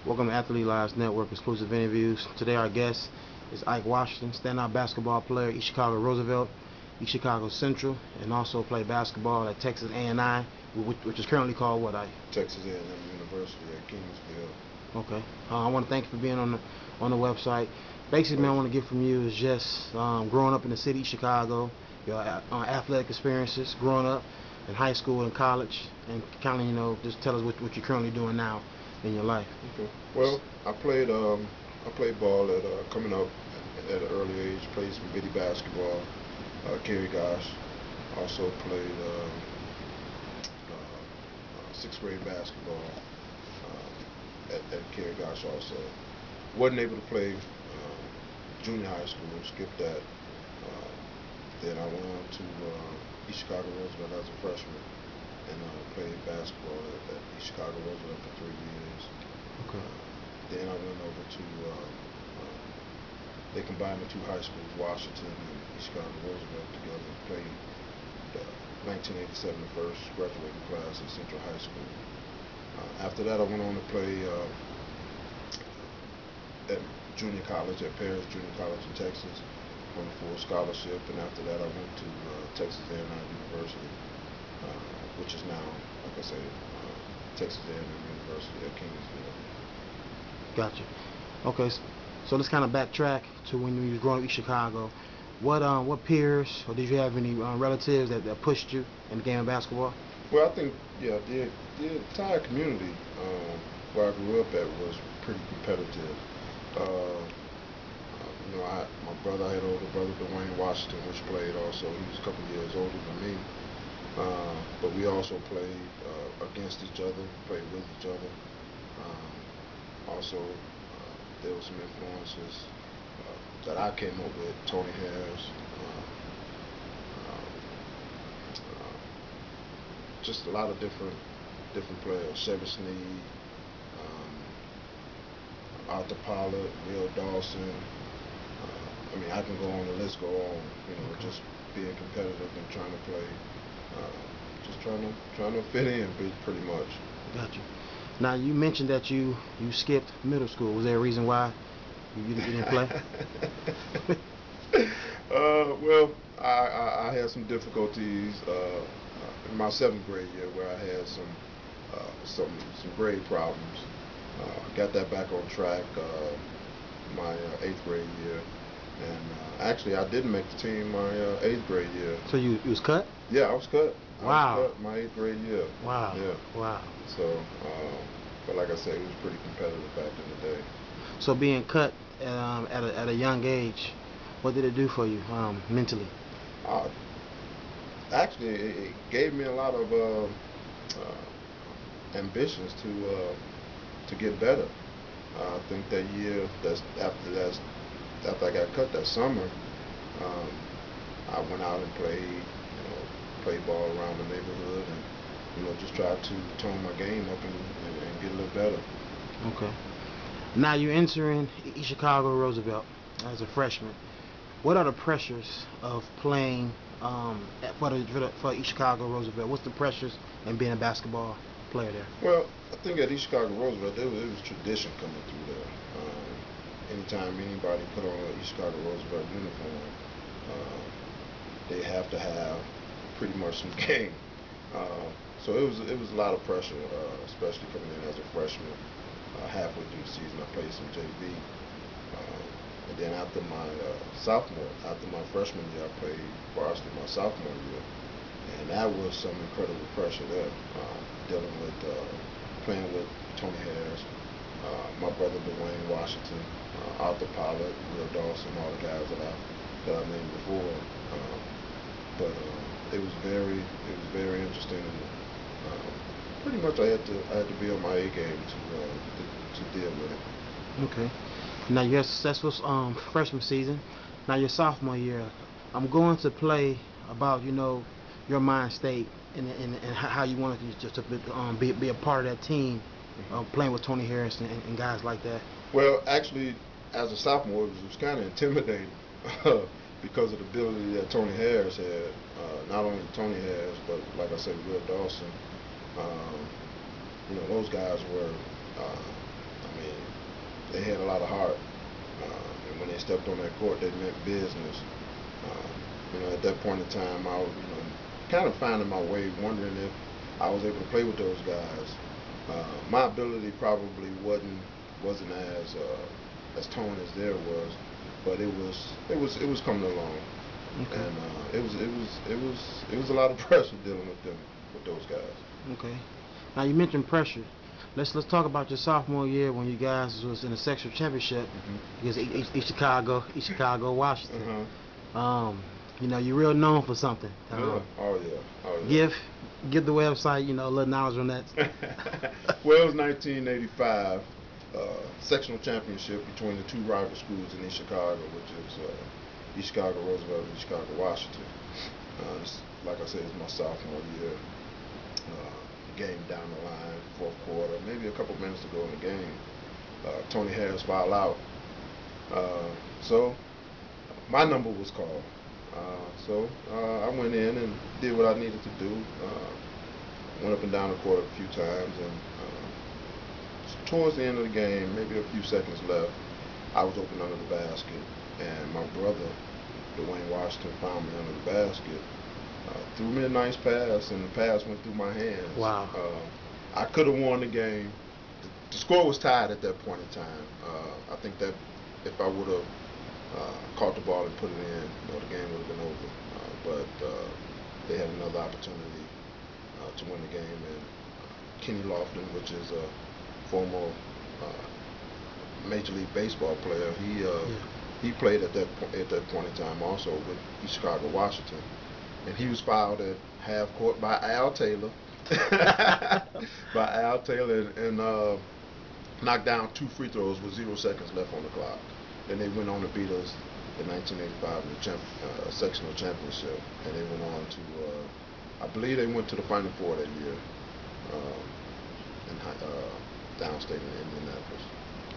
Welcome to Athlete Lives Network exclusive interviews. Today our guest is Ike Washington, standout basketball player, East Chicago Roosevelt, East Chicago Central, and also played basketball at Texas A&I, which is currently called what, Ike? Texas A&M University at Kingsville. Okay. I want to thank you for being on the website. Basically, man, I want to get from you is just growing up in the city of Chicago, your athletic experiences, growing up in high school and college, and kind of, just tell us what you're currently doing now in your life. Okay. Well, I played ball at coming up at an early age. Played some bitty basketball. Kerry Gosh. Also played sixth grade basketball at Kerry Gosh. Also wasn't able to play junior high school. Skipped that. Then I went on to East Chicago Roosevelt as a freshman and played basketball at East Chicago Roosevelt for 3 years. Okay. Then I went over to they combined the two high schools, Washington and East Chicago Roosevelt, together. Played 1987 the first graduating class at Central High School. After that, I went on to play at junior college at Paris Junior College in Texas on a full scholarship, and after that, I went to Texas A&M University, which is now, like I said, Texas A&M University at Kingsville. Gotcha. Okay, so let's kind of backtrack to when you was growing up in Chicago. What peers, or did you have any relatives that pushed you in the game of basketball? Well, I think the entire community where I grew up at was pretty competitive. My brother, I had an older brother, Dwayne Washington, which played also. He was a couple years older than me. But we also played against each other, played with each other. Also, there were some influences that I came up with. Tony Harris, just a lot of different players. Chevy Sneed, Arthur Pollard, Will Dawson. I can go on, the list go on. Just being competitive and trying to play, just trying to fit in, pretty much. Gotcha. Now you mentioned that you skipped middle school. Was there a reason why you didn't play? Well, I had some difficulties in my seventh grade year where I had some grade problems. Got that back on track my eighth grade year, and actually I didn't make the team my eighth grade year. So you was cut? Yeah, I was cut. Wow. I was cut my eighth grade year. Wow. Yeah. Wow. So, but like I said, it was pretty competitive back in the day. So being cut at a young age, what did it do for you mentally? Uh, Actually, it gave me a lot of ambitions to get better. I think that year, after I got cut that summer, um, I went out and played ball around the neighborhood, and just tried to tone my game up and get a little better. Okay. Now you're entering East Chicago Roosevelt as a freshman. What are the pressures of playing for East Chicago Roosevelt? What's the pressures in being a basketball player there? Well, I think at East Chicago Roosevelt, it was tradition coming through there. Anytime anybody put on an East Chicago Roosevelt uniform, they have to have pretty much some game. So it was a lot of pressure, especially coming in as a freshman. Halfway through the season, I played some JV, and then after my freshman year, I played varsity my sophomore year, and that was some incredible pressure there. Dealing with playing with Tony Harris, my brother Dwayne Washington, Arthur Pollard, Will Dawson, all the guys that I named before. But it was very interesting, and pretty much I had to be on my A game to deal with it. Okay. Now you had a successful freshman season. Now your sophomore year, I'm going to play about your mind state and how you wanted to just to be a part of that team, playing with Tony Harris and guys like that. Well, actually, as a sophomore, it was kind of intimidating because of the ability that Tony Harris had. Not only Tony Harris, but like I said, Will Dawson. Those guys were. mean, they had a lot of heart, and when they stepped on that court, they meant business. At that point in time, I was, kind of finding my way, wondering if I was able to play with those guys. My ability probably wasn't as toned as theirs was, but it was coming along. Okay. And it was a lot of pressure dealing with those guys. Okay. Now you mentioned pressure. Let's talk about your sophomore year when you guys was in the sectional championship against East Chicago, Washington. Uh-huh. You're real known for something. Yeah. Oh yeah. Give the website, a little knowledge on that. Well, it was 1985 sectional championship between the two rival schools in East Chicago, which is East Chicago Roosevelt and East Chicago Washington. Like I said, it's my sophomore year. Game down the line, fourth quarter, maybe a couple minutes to go in the game. Tony Harris fouled out. So my number was called. So I went in and did what I needed to do. Went up and down the court a few times, and towards the end of the game, maybe a few seconds left, I was open under the basket, and my brother, Dwayne Washington, found me under the basket. Threw me a nice pass, and the pass went through my hands. Wow. I could have won the game. The score was tied at that point in time. I think that if I would have caught the ball and put it in, the game would have been over. But they had another opportunity to win the game, and Kenny Lofton, which is a former Major League Baseball player, he played at that point in time also with East Chicago, Washington. And he was fouled at half court by Al Taylor. And knocked down 2 free throws with 0 seconds left on the clock. Then they went on to beat us in 1985 in the sectional championship. And they went on to, I believe they went to the Final Four that year in downstate in Indianapolis.